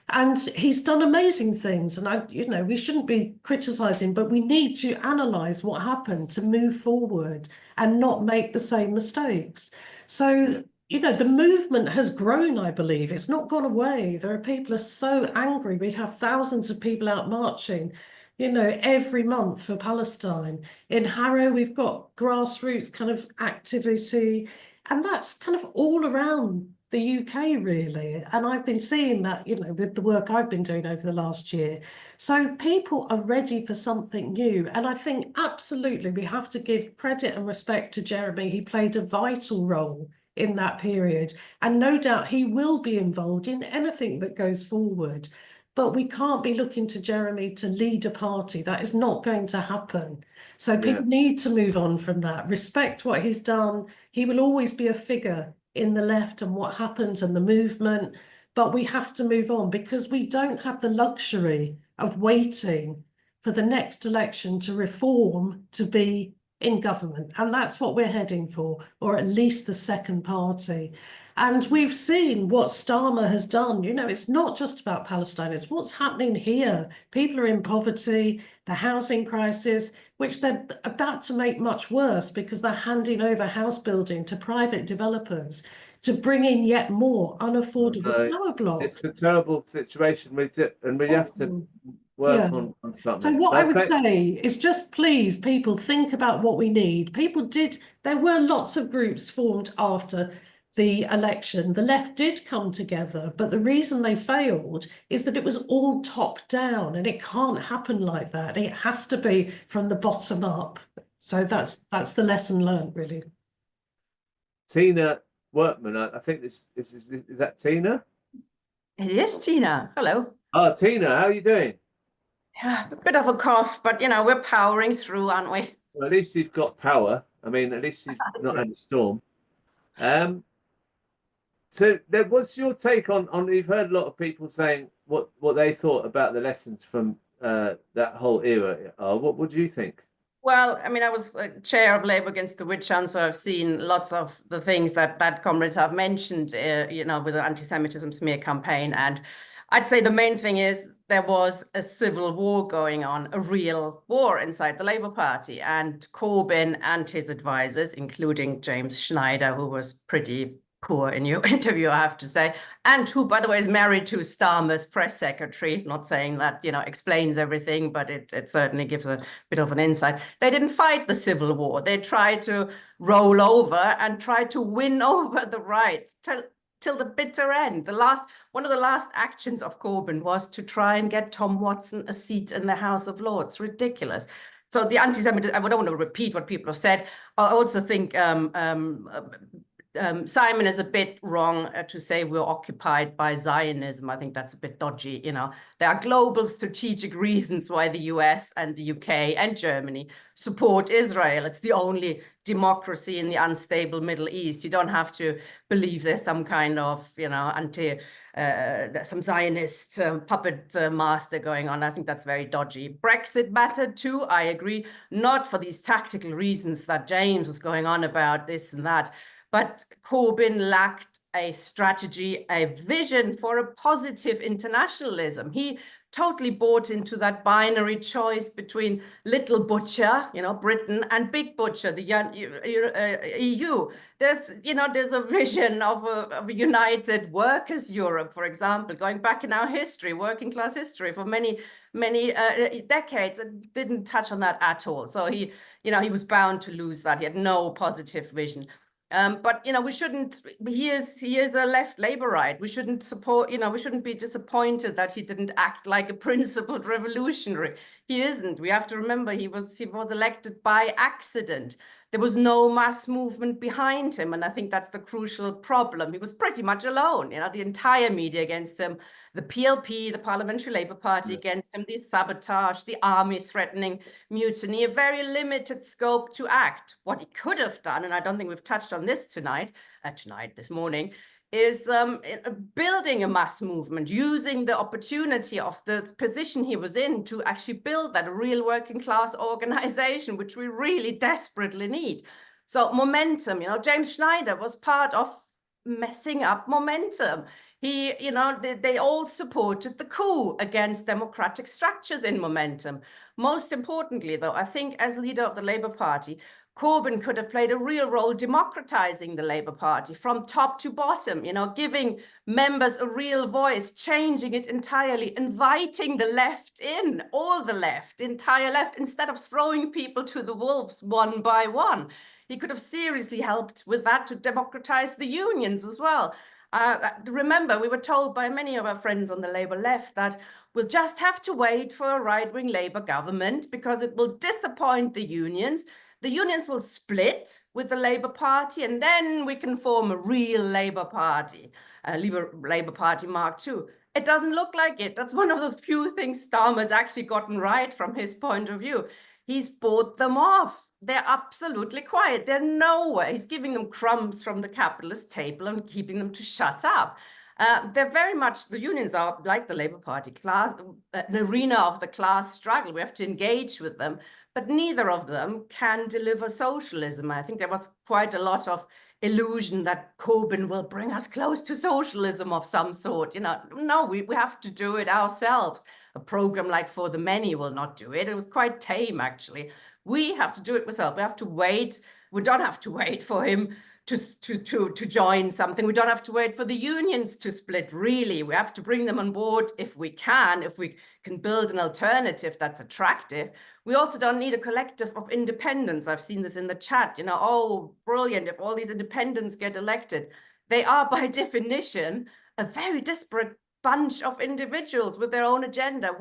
and he's done amazing things, and we shouldn't be criticizing, but we need to analyze what happened to move forward and not make the same mistakes. So, the movement has grown, I believe. It's not gone away. There are people who are so angry. We have thousands of people out marching, every month for Palestine. In Harrow, we've got grassroots kind of activity, and that's kind of all around the UK, really. And I've been seeing that, with the work I've been doing over the last year. So people are ready for something new. And I think absolutely we have to give credit and respect to Jeremy. He played a vital role in that period. And no doubt he will be involved in anything that goes forward. But we can't be looking to Jeremy to lead a party. That is not going to happen. So people need to move on from that. Respect what he's done. He will always be a figure in the left and what happens and the movement. But we have to move on, because we don't have the luxury of waiting for the next election to reform to be in government. And that's what we're heading for, or at least the second party. And we've seen what Starmer has done. It's not just about Palestine, it's what's happening here. People are in poverty, the housing crisis, which they're about to make much worse because they're handing over house building to private developers to bring in yet more unaffordable power blocks. It's a terrible situation, and we have to work on something. So what I would say is just please, people, think about what we need. There were lots of groups formed after the election. The left did come together, but the reason they failed is that it was all top down, and it can't happen like that. It has to be from the bottom up. So that's the lesson learned, really. Tina Werkmann, I think is that Tina? It is Tina. Hello. Oh, Tina, how are you doing? Yeah, a bit of a cough, but we're powering through, aren't we? Well, at least you've got power. I mean, at least you've not had a storm. So what's your take on you've heard a lot of people saying what they thought about the lessons from that whole era. What do you think? Well, I mean, I was chair of Labour Against the Witch Hunt, so I've seen lots of the things that comrades have mentioned, you know, with the anti-Semitism smear campaign. And I'd say the main thing is there was a civil war going on, a real war inside the Labour Party. And Corbyn and his advisors, including James Schneider, who was pretty poor in your interview, I have to say, and who, by the way, is married to Starmer's press secretary. Not saying that, you know, explains everything, but it certainly gives a bit of an insight. They didn't fight the civil war. They tried to roll over and try to win over the right till the bitter end. One of the last actions of Corbyn was to try and get Tom Watson a seat in the House of Lords. Ridiculous. So the anti-Semitism, I don't want to repeat what people have said. I also think Simon is a bit wrong to say we're occupied by Zionism. I think that's a bit dodgy. You know, there are global strategic reasons why the US and the UK and Germany support Israel. It's the only democracy in the unstable Middle East. You don't have to believe there's some kind of, you know, some Zionist puppet master going on. I think that's very dodgy. Brexit mattered too, I agree, not for these tactical reasons that James was going on about, this and that. But Corbyn lacked a strategy, a vision for a positive internationalism. He totally bought into that binary choice between little butcher, you know, Britain, and big butcher, the EU. There's a vision of a united workers' Europe, for example, going back in our history, working class history for many decades, and didn't touch on that at all. So he was bound to lose that. He had no positive vision. But you know, we shouldn't. He is a left Labourite. We shouldn't support. You know, we shouldn't be disappointed that he didn't act like a principled revolutionary. He isn't. We have to remember he was elected by accident. There was no mass movement behind him, and I think that's the crucial problem. He was pretty much alone. You know, the entire media against him, the PLP, the Parliamentary Labour Party against him, the Sabotage, the army threatening mutiny, a very limited scope to act. What he could have done, and I don't think we've touched on this this morning, is building a mass movement, using the opportunity of the position he was in to actually build that real working class organization, which we really desperately need. So momentum, you know, James Schneider was part of messing up momentum. They all supported the coup against democratic structures in momentum. Most importantly, though, I think as leader of the Labour Party, Corbyn could have played a real role democratizing the Labour Party from top to bottom, you know, giving members a real voice, changing it entirely, inviting the left in, all the left, entire left, instead of throwing people to the wolves one by one. He could have seriously helped with that to democratize the unions as well. Remember, we were told by many of our friends on the Labour left that we'll just have to wait for a right-wing Labour government because it will disappoint the unions. The unions will split with the Labour Party, and then we can form a real Labour Party, Labour Party Mark II. It doesn't look like it. That's one of the few things Starmer's actually gotten right from his point of view. He's bought them off. They're absolutely quiet. They're nowhere. He's giving them crumbs from the capitalist table and keeping them to shut up. They're very much, the unions are like the Labour Party, an arena of the class struggle. We have to engage with them, but neither of them can deliver socialism. I think there was quite a lot of illusion that Corbyn will bring us close to socialism of some sort. You know, no, we have to do it ourselves. A program like For the Many will not do it. It was quite tame, actually. We have to do it ourselves. We have to wait. We don't have to wait for him to join something. We don't have to wait for the unions to split, really. We have to bring them on board if we can build an alternative that's attractive. We also don't need a collective of independents. I've seen this in the chat, you know, oh, brilliant, if all these independents get elected. They are by definition a very disparate bunch of individuals with their own agenda.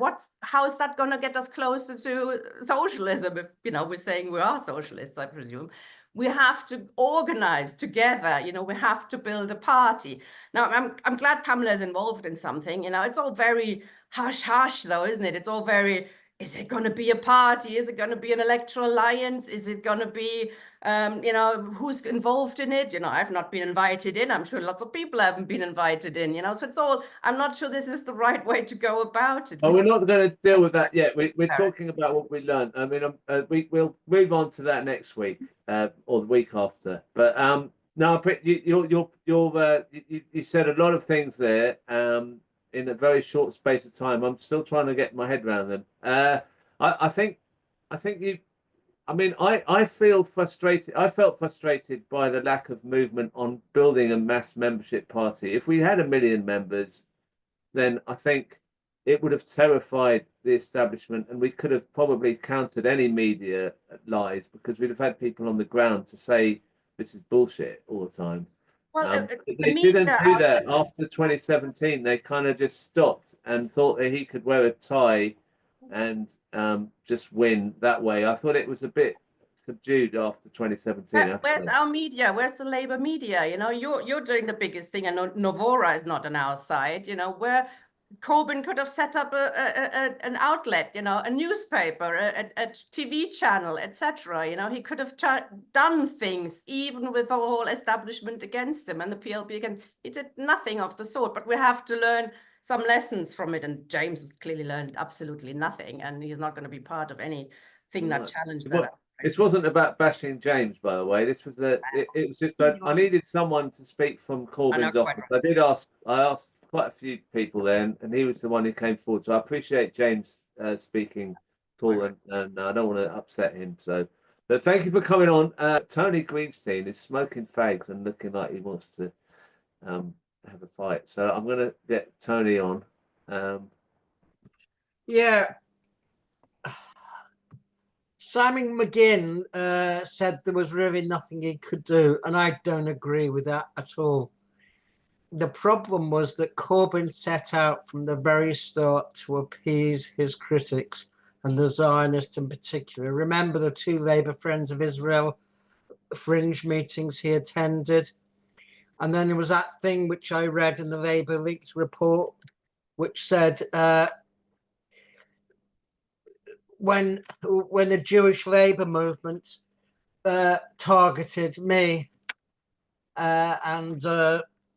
How is that going to get us closer to socialism if, you know, we're saying we are socialists, I presume? We have to organize together, you know, we have to build a party. Now, I'm glad Pamela is involved in something, you know, it's all very hush-hush though, isn't it? It's all very, is it going to be a party? Is it going to be an electoral alliance? Is it going to be, you know, who's involved in it? You know, I've not been invited in. I'm sure lots of people haven't been invited in, you know, so it's all, I'm not sure this is the right way to go about it. Oh, we're not going to deal with that yet. We're talking about what we learned. I mean, we'll move on to that next week or the week after. But no, you said a lot of things there in a very short space of time. I'm still trying to get my head around them. I think you. I mean, I feel frustrated. I felt frustrated by the lack of movement on building a mass membership party. If we had 1 million members, then I think it would have terrified the establishment, and we could have probably countered any media lies, because we'd have had people on the ground to say this is bullshit all the time. Well, they didn't do that after 2017. They kind of just stopped and thought that he could wear a tie and just win that way. I thought it was a bit subdued after 2017. Where's our media? Where's the Labour media? You know, you're doing the biggest thing, and Novora is not on our side. You know, where Corbyn could have set up an outlet, you know, a newspaper, a TV channel, etc. You know, he could have done things even with the whole establishment against him and the PLP again. He did nothing of the sort. But we have to learn some lessons from it, and James has clearly learned absolutely nothing, and he's not going to be part of anything that challenged that. This wasn't about bashing James, by the way. This was it was just that I needed someone to speak from Corbyn's office. I asked quite a few people then, and he was the one who came forward. So I appreciate James speaking, Paul, and I don't want to upset him. So, but thank you for coming on. Tony Greenstein is smoking fags and looking like he wants to have a fight. So I'm going to get Tony on. Yeah. Simon Maginn said there was really nothing he could do, and I don't agree with that at all. The problem was that Corbyn set out from the very start to appease his critics, and the Zionists in particular. Remember the 2 Labour Friends of Israel fringe meetings he attended? And then there was that thing which I read in the Labour Leaks report, which said when the Jewish Labour movement targeted me and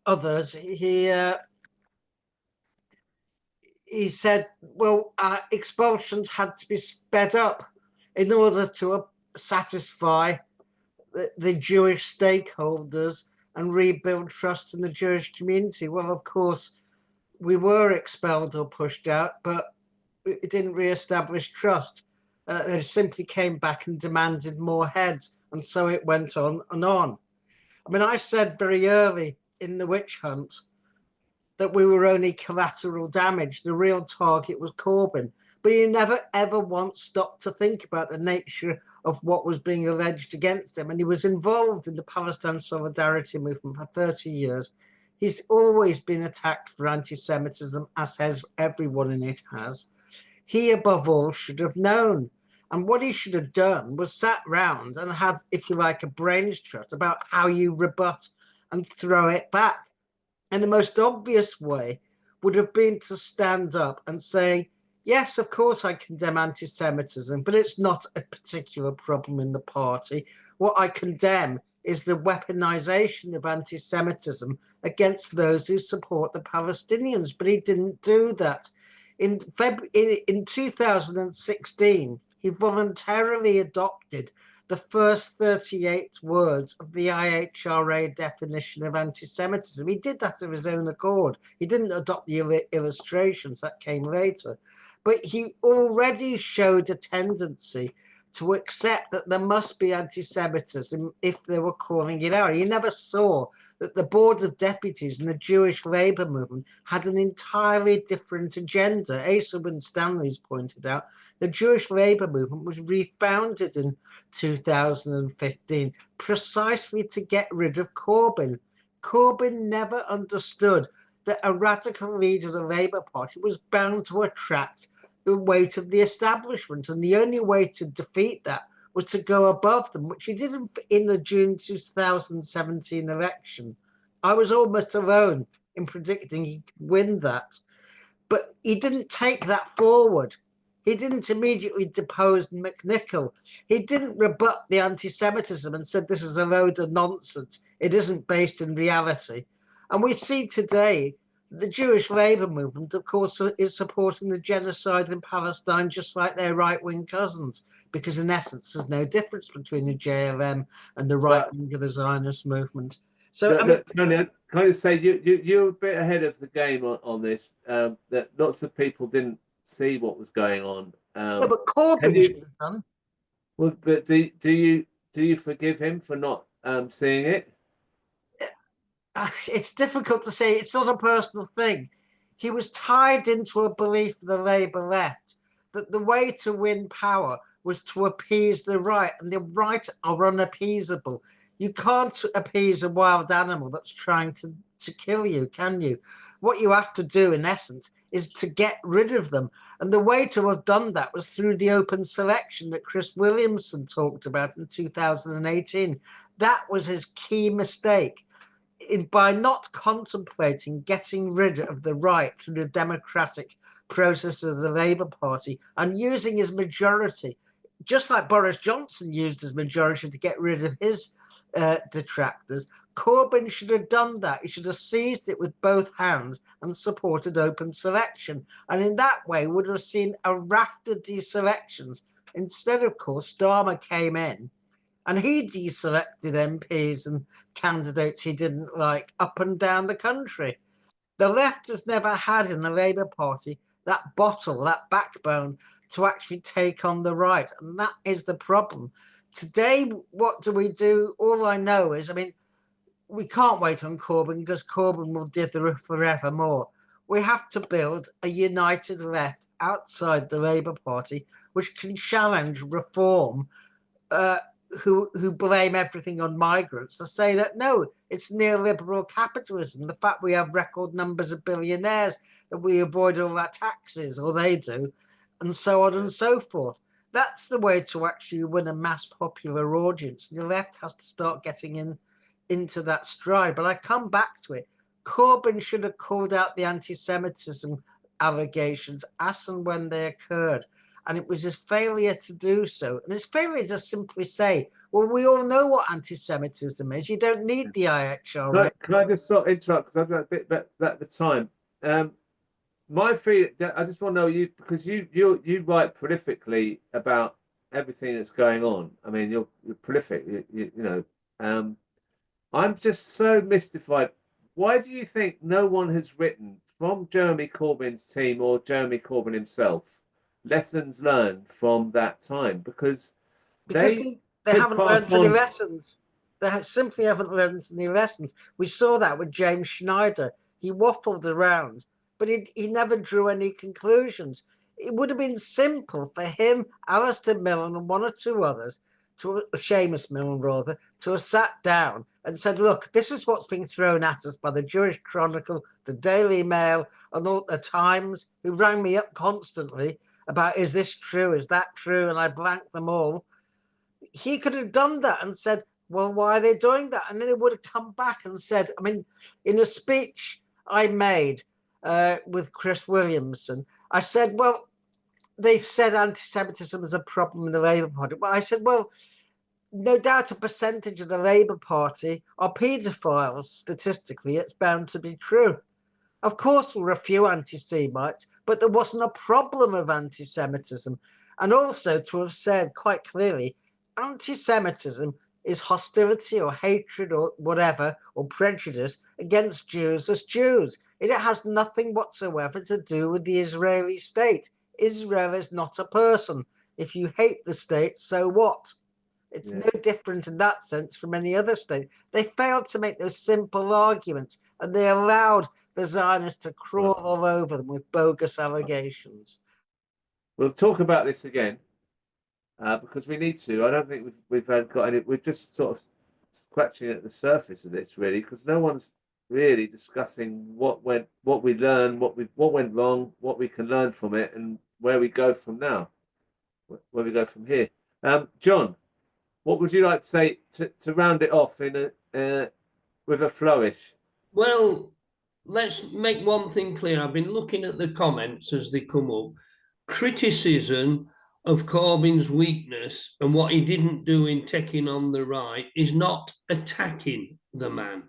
others, he said, well, expulsions had to be sped up in order to satisfy the Jewish stakeholders and rebuild trust in the Jewish community. Well, of course, we were expelled or pushed out, but it didn't re-establish trust. They simply came back and demanded more heads, and so it went on and on. I mean, I said very early in the witch hunt that we were only collateral damage. The real target was Corbyn, but he never ever once stopped to think about the nature of what was being alleged against him. And he was involved in the Palestine Solidarity movement for 30 years. He's always been attacked for anti-Semitism, as has everyone in it has. He, above all, should have known. And what he should have done was sat round and had, if you like, a brains trust about how you rebut and throw it back. And the most obvious way would have been to stand up and say, yes, of course I condemn anti-Semitism, but it's not a particular problem in the party. What I condemn is the weaponization of anti-Semitism against those who support the Palestinians. But he didn't do that. In 2016, he voluntarily adopted the first 38 words of the IHRA definition of anti-Semitism. He did that of his own accord. He didn't adopt the illustrations that came later. But he already showed a tendency to accept that there must be anti-Semitism if they were calling it out. He never saw that the Board of Deputies and the Jewish Labour movement had an entirely different agenda. Asa Winstanley's pointed out the Jewish Labour movement was refounded in 2015 precisely to get rid of Corbyn. Corbyn never understood that a radical leader of the Labour Party was bound to attract the weight of the establishment, and the only way to defeat that was to go above them, which he did in the June 2017 election. I was almost alone in predicting he'd win that, but he didn't take that forward. He didn't immediately depose McNichol. He didn't rebut the anti-Semitism and said this is a load of nonsense. It isn't based in reality. And we see today the Jewish labor movement, of course, is supporting the genocide in Palestine just like their right-wing cousins, because in essence, there's no difference between the JLM and the right wing of the Zionist movement. So, I mean, can I just say you're a bit ahead of the game on this. That lots of people didn't see what was going on. yeah, but Corbyn should have done. Well, but do you forgive him for not seeing it? It's difficult to say. It's not a personal thing. He was tied into a belief of the Labour left that the way to win power was to appease the right, and the right are unappeasable. You can't appease a wild animal that's trying to kill you, can you? What you have to do, in essence, is to get rid of them. And the way to have done that was through the open selection that Chris Williamson talked about in 2018. That was his key mistake. By not contemplating getting rid of the right through the democratic process of the Labour Party and using his majority, just like Boris Johnson used his majority to get rid of his detractors, Corbyn should have done that. He should have seized it with both hands and supported open selection. And in that way, would have seen a raft of deselections. Instead, of course, Starmer came in and he deselected MPs and candidates he didn't like up and down the country. The left has never had in the Labour Party that bottle, that backbone to actually take on the right. And that is the problem. Today, what do we do? All I know is, I mean, we can't wait on Corbyn because Corbyn will dither forevermore. We have to build a united left outside the Labour Party, which can challenge reform, who blame everything on migrants, to say that no, it's neoliberal capitalism. The fact we have record numbers of billionaires, that we avoid all our taxes, or they do, and so on and so forth. That's the way to actually win a mass popular audience. The left has to start getting into that stride. But I come back to it. Corbyn should have called out the anti-Semitism allegations as and when they occurred. And it was his failure to do so. And his failure to simply say, well, we all know what anti-Semitism is. You don't need the IHR. Can I just sort of interrupt, because I've got a bit at the time. My feeling, I just want to know you, because you write prolifically about everything that's going on. I mean, you're prolific, you know. I'm just so mystified. Why do you think no one has written from Jeremy Corbyn's team or Jeremy Corbyn himself lessons learned from that time? Because they haven't learned any lessons. They simply haven't learned any lessons. We saw that with James Schneider. He waffled around, but he never drew any conclusions. It would have been simple for him, Alistair Millen, and one or two others, Seamus Millen rather, to have sat down and said, look, this is what's being thrown at us by the Jewish Chronicle, the Daily Mail, and all the Times, who rang me up constantly about, is this true, is that true? And I blanked them all. He could have done that and said, well, why are they doing that? And then he would have come back and said, I mean, in a speech I made with Chris Williamson, I said, well, they've said anti-Semitism is a problem in the Labour Party. Well, I said, well, no doubt a percentage of the Labour Party are paedophiles. Statistically, it's bound to be true. Of course, there were a few anti-Semites, but there wasn't a problem of anti-Semitism. And also to have said quite clearly, anti-Semitism is hostility or hatred or whatever, or prejudice against Jews as Jews. It has nothing whatsoever to do with the Israeli state. Israel is not a person. If you hate the state, so what? It's no different in that sense from any other state. They failed to make those simple arguments, and they allowed the Zionists to crawl all over them with bogus allegations. We'll talk about this again because we need to. I don't think we've got any. We're just sort of scratching at the surface of this, really, because no one's really discussing what we learned, what went wrong, what we can learn from it, and where we go from now, where we go from here. John, what would you like to say to round it off in with a flourish? Well, let's make one thing clear. I've been looking at the comments as they come up. criticism of Corbyn's weakness and what he didn't do in taking on the right is not attacking the man.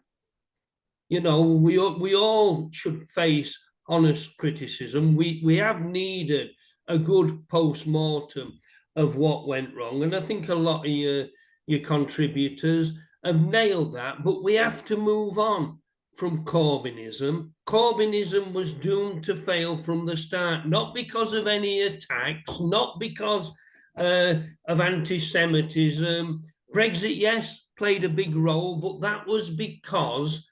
You know, we all should face honest criticism. We have needed a good post-mortem of what went wrong, and I think a lot of your contributors have nailed that, but we have to move on from Corbynism. Corbynism was doomed to fail from the start, not because of any attacks, not because of anti-Semitism. Brexit, yes, played a big role, but that was because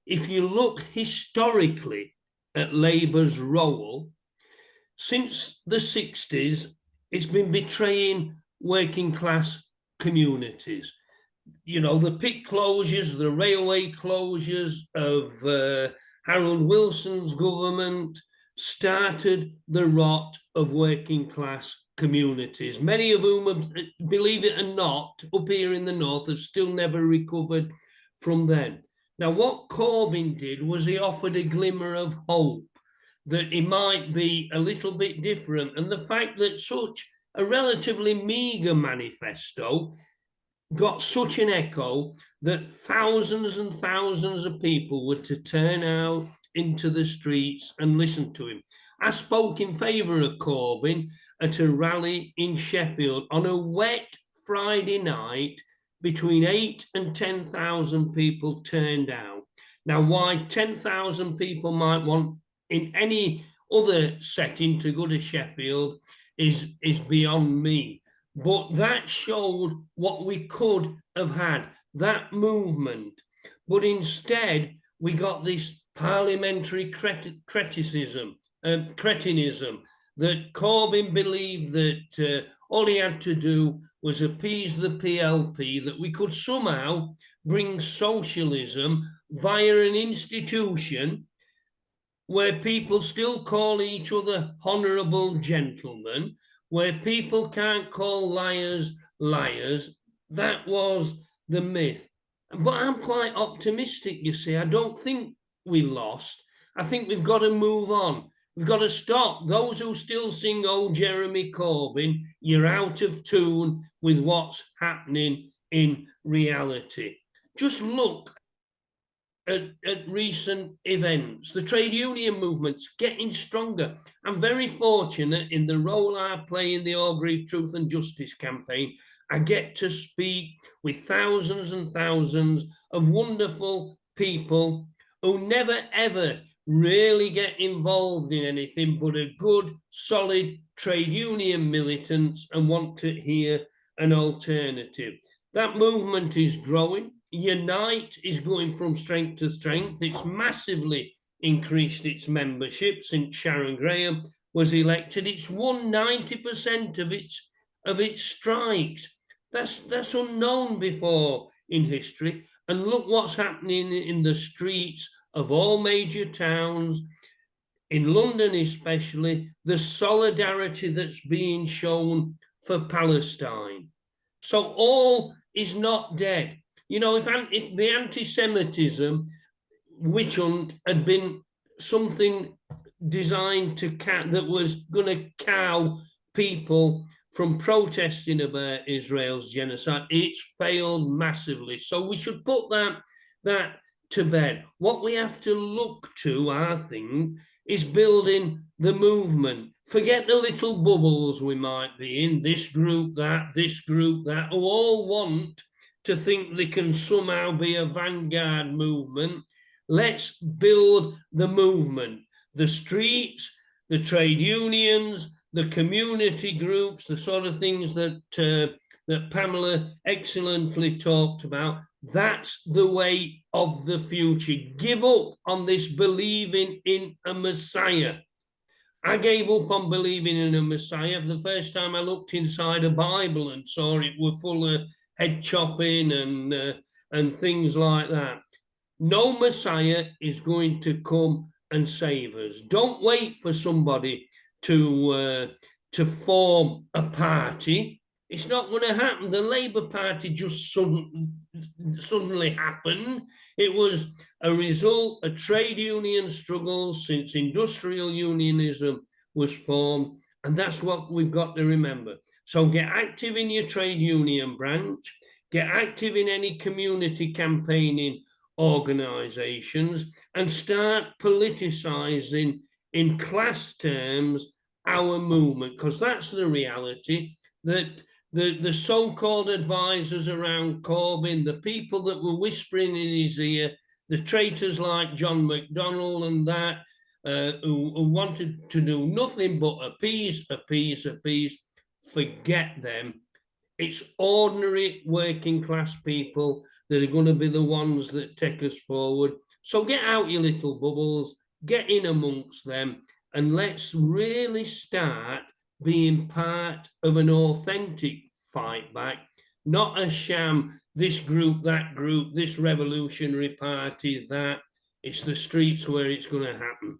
if you look historically at Labour's role, since the 60s, it's been betraying working class communities. You know, the pit closures, the railway closures of Harold Wilson's government started the rot of working class communities, many of whom have, believe it or not, up here in the north have still never recovered from then. Now, what Corbyn did was he offered a glimmer of hope that it might be a little bit different. And the fact that such a relatively meagre manifesto got such an echo that thousands and thousands of people were to turn out into the streets and listen to him. I spoke in favour of Corbyn at a rally in Sheffield on a wet Friday night. Between 8,000 and 10,000 people turned out. Now, why 10,000 people might want in any other setting to go to Sheffield is beyond me. But that showed what we could have had, that movement. But instead, we got this parliamentary cretinism, that Corbyn believed that all he had to do was appease the PLP, that we could somehow bring socialism via an institution where people still call each other honourable gentlemen, where people can't call liars liars. That was the myth. But I'm quite optimistic, you see. I don't think we lost. I think we've got to move on. We've got to stop. Those who still sing, "Oh, Jeremy Corbyn," you're out of tune with what's happening in reality. Just look at recent events. The trade union movement's getting stronger. I'm very fortunate in the role I play in the Orgreave Truth and Justice campaign. I get to speak with thousands and thousands of wonderful people who never, ever really get involved in anything but a good, solid trade union militants and want to hear an alternative. That movement is growing. Unite is going from strength to strength. It's massively increased its membership since Sharon Graham was elected. It's won 90% of its strikes. That's unknown before in history. And look what's happening in the streets of all major towns, in London especially, the solidarity that's being shown for Palestine. So all is not dead. You know, if the anti-Semitism witch hunt had been something designed to that was going to cow people from protesting about Israel's genocide, it's failed massively. So we should put that to bed. What we have to look to, I think, is building the movement. Forget the little bubbles we might be in, this group, that, who all want to think they can somehow be a vanguard movement. Let's build the movement. The streets, the trade unions, the community groups, the sort of things that Pamela excellently talked about. That's the way of the future. Give up on this believing in a Messiah. I gave up on believing in a Messiah the first time I looked inside a Bible and saw it were full of head chopping and things like that. No Messiah is going to come and save us. Don't wait for somebody to form a party. It's not going to happen. The Labour Party just suddenly happened. It was a result of trade union struggles since industrial unionism was formed, And that's what we've got to remember. So get active in your trade union branch, get active in any community campaigning organisations, and start politicising in class terms our movement, because that's the reality, that the so-called advisors around Corbyn, the people that were whispering in his ear, the traitors like John McDonnell and that, who wanted to do nothing but appease, forget them. It's ordinary working class people that are going to be the ones that take us forward. So get out your little bubbles, get in amongst them, and let's really start being part of an authentic fight back, not a sham, this group, that group, this revolutionary party, that. It's the streets where it's going to happen.